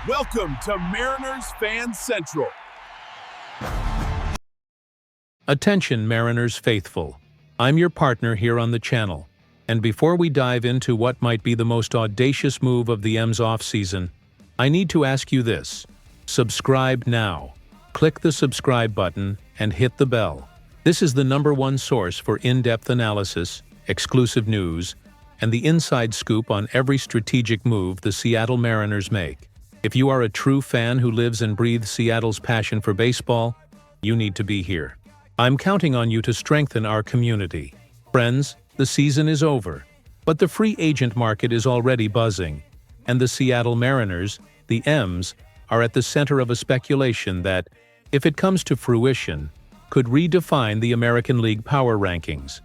Welcome to Mariners Fan Central. Attention, Mariners faithful. I'm your partner here on the channel. And before we dive into what might be the most audacious move of the M's offseason, I need to ask you this. Subscribe now. Click the subscribe button and hit the bell. This is the #1 source for in-depth analysis, exclusive news, and the inside scoop on every strategic move the Seattle Mariners make. If you are a true fan who lives and breathes Seattle's passion for baseball, you need to be here. I'm counting on you to strengthen our community. Friends, the season is over, but the free agent market is already buzzing, and the Seattle Mariners, the M's, are at the center of a speculation that, if it comes to fruition, could redefine the American League power rankings.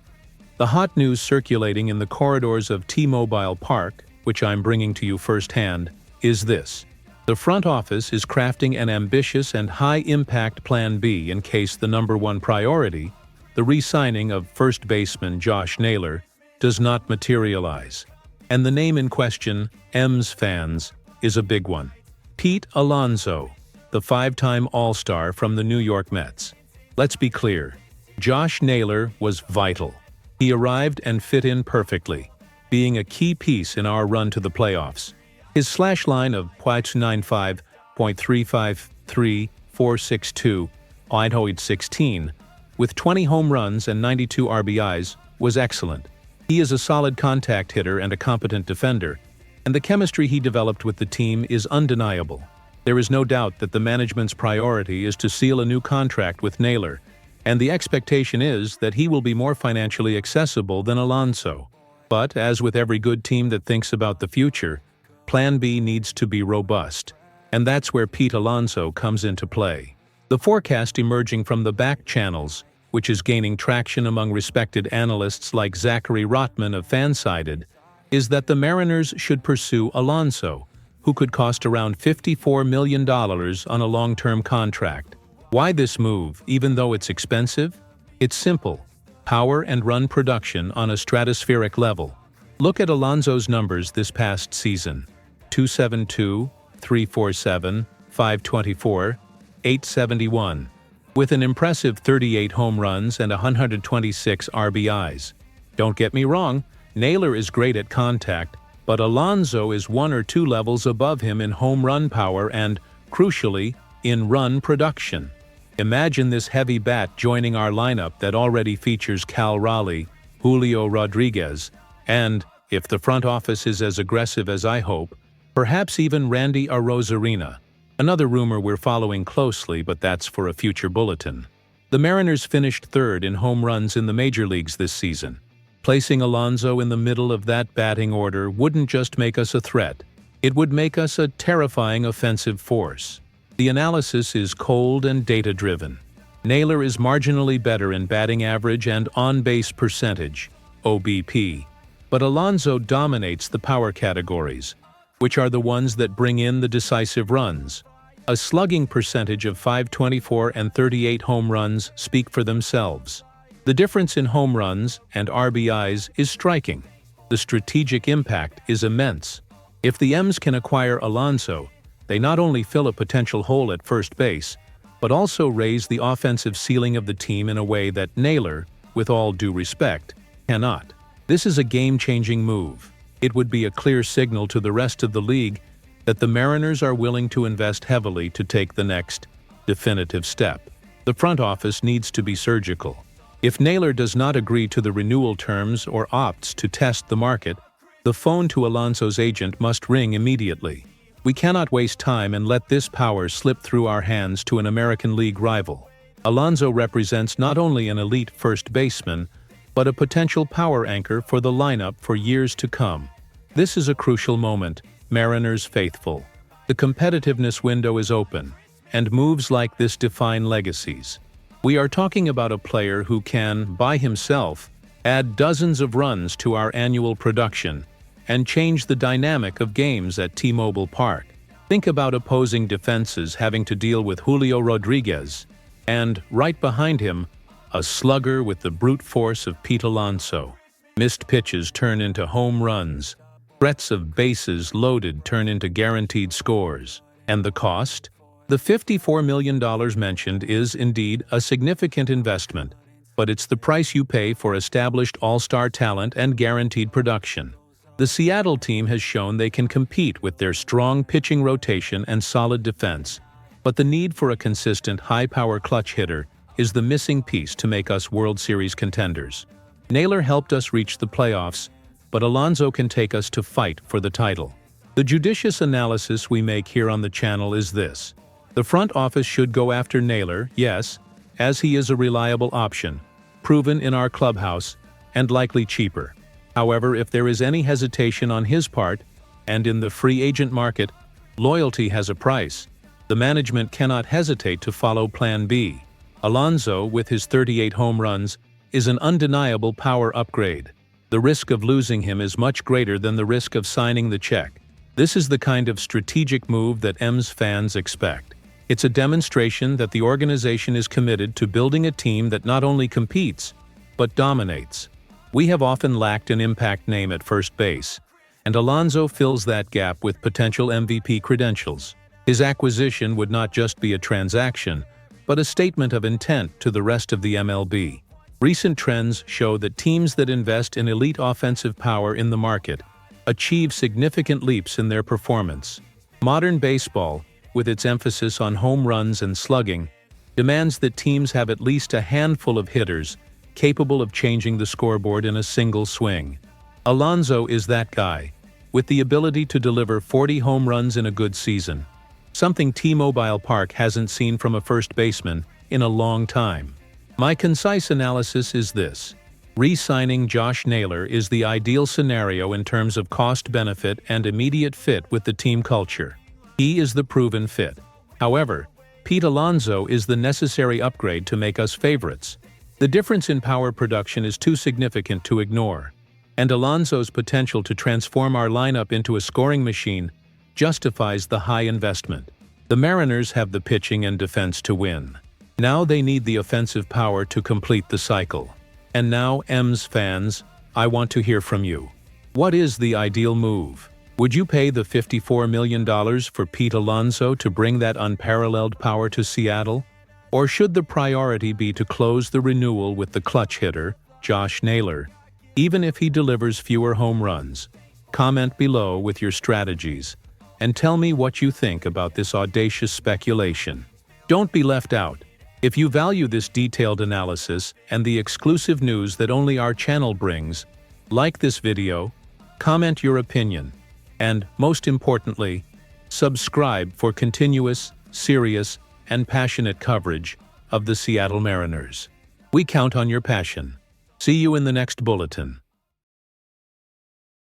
The hot news circulating in the corridors of T-Mobile Park, which I'm bringing to you firsthand, is this. The front office is crafting an ambitious and high-impact Plan B in case the #1 priority, the re-signing of first baseman Josh Naylor, does not materialize. And the name in question, M's fans, is a big one. Pete Alonso, the 5-time All-Star from the New York Mets. Let's be clear, Josh Naylor was vital. He arrived and fit in perfectly, being a key piece in our run to the playoffs. His slash line of .353.462 .16 with 20 home runs and 92 RBIs was excellent. He is a solid contact hitter and a competent defender, and the chemistry he developed with the team is undeniable. There is no doubt that the management's priority is to seal a new contract with Naylor, and the expectation is that he will be more financially accessible than Alonso. But, as with every good team that thinks about the future, Plan B needs to be robust, and that's where Pete Alonso comes into play. The forecast emerging from the back channels, which is gaining traction among respected analysts like Zachary Rotman of Fansided, is that the Mariners should pursue Alonso, who could cost around $54 million on a long-term contract. Why this move, even though it's expensive? It's simple. Power and run production on a stratospheric level. Look at Alonso's numbers this past season. 272, 347, 524, 871, with an impressive 38 home runs and 126 RBIs. Don't get me wrong, Naylor is great at contact, but Alonso is 1 or 2 levels above him in home run power and, crucially, in run production. Imagine this heavy bat joining our lineup that already features Cal Raleigh, Julio Rodriguez, and, if the front office is as aggressive as I hope, perhaps even Randy Arozarena. Another rumor we're following closely, but that's for a future bulletin. The Mariners finished 3rd in home runs in the major leagues this season. Placing Alonso in the middle of that batting order wouldn't just make us a threat, it would make us a terrifying offensive force. The analysis is cold and data-driven. Naylor is marginally better in batting average and on-base percentage, OBP, but Alonso dominates the power categories, which are the ones that bring in the decisive runs. A slugging percentage of .524 and 38 home runs speak for themselves. The difference in home runs and RBIs is striking. The strategic impact is immense. If the M's can acquire Alonso, they not only fill a potential hole at first base, but also raise the offensive ceiling of the team in a way that Naylor, with all due respect, cannot. This is a game-changing move. It would be a clear signal to the rest of the league that the Mariners are willing to invest heavily to take the next, definitive step. The front office needs to be surgical. If Naylor does not agree to the renewal terms or opts to test the market, the phone to Alonso's agent must ring immediately. We cannot waste time and let this power slip through our hands to an American League rival. Alonso represents not only an elite first baseman, but a potential power anchor for the lineup for years to come. This is a crucial moment, Mariners faithful. The competitiveness window is open, and moves like this define legacies. We are talking about a player who can, by himself, add dozens of runs to our annual production and change the dynamic of games at T-Mobile Park. Think about opposing defenses having to deal with Julio Rodriguez, and, right behind him, a slugger with the brute force of Pete Alonso. Missed pitches turn into home runs. Threats of bases loaded turn into guaranteed scores. And the cost? The $54 million mentioned is indeed a significant investment, but it's the price you pay for established all-star talent and guaranteed production. The Seattle team has shown they can compete with their strong pitching rotation and solid defense, but the need for a consistent high-power clutch hitter is the missing piece to make us World Series contenders. Naylor helped us reach the playoffs, but Alonso can take us to fight for the title. The judicious analysis we make here on the channel is this. The front office should go after Naylor, yes, as he is a reliable option, proven in our clubhouse, and likely cheaper. However, if there is any hesitation on his part, and in the free agent market, loyalty has a price. The management cannot hesitate to follow Plan B. Alonso, with his 38 home runs, is an undeniable power upgrade. The risk of losing him is much greater than the risk of signing the check. This is the kind of strategic move that M's fans expect. It's a demonstration that the organization is committed to building a team that not only competes, but dominates. We have often lacked an impact name at first base, and Alonso fills that gap with potential MVP credentials. His acquisition would not just be a transaction, but a statement of intent to the rest of the MLB. Recent trends show that teams that invest in elite offensive power in the market achieve significant leaps in their performance. Modern baseball, with its emphasis on home runs and slugging, demands that teams have at least a handful of hitters capable of changing the scoreboard in a single swing. Alonso is that guy, with the ability to deliver 40 home runs in a good season, something T-Mobile Park hasn't seen from a first baseman in a long time. My concise analysis is this. Re-signing Josh Naylor is the ideal scenario in terms of cost-benefit and immediate fit with the team culture. He is the proven fit. However, Pete Alonso is the necessary upgrade to make us favorites. The difference in power production is too significant to ignore, and Alonso's potential to transform our lineup into a scoring machine justifies the high investment. The Mariners have the pitching and defense to win. Now they need the offensive power to complete the cycle. And now, M's fans, I want to hear from you. What is the ideal move? Would you pay the $54 million for Pete Alonso to bring that unparalleled power to Seattle? Or should the priority be to close the renewal with the clutch hitter, Josh Naylor, even if he delivers fewer home runs? Comment below with your strategies, and tell me what you think about this audacious speculation. Don't be left out. If you value this detailed analysis and the exclusive news that only our channel brings, like this video, comment your opinion, and, most importantly, subscribe for continuous, serious, and passionate coverage of the Seattle Mariners. We count on your passion. See you in the next bulletin.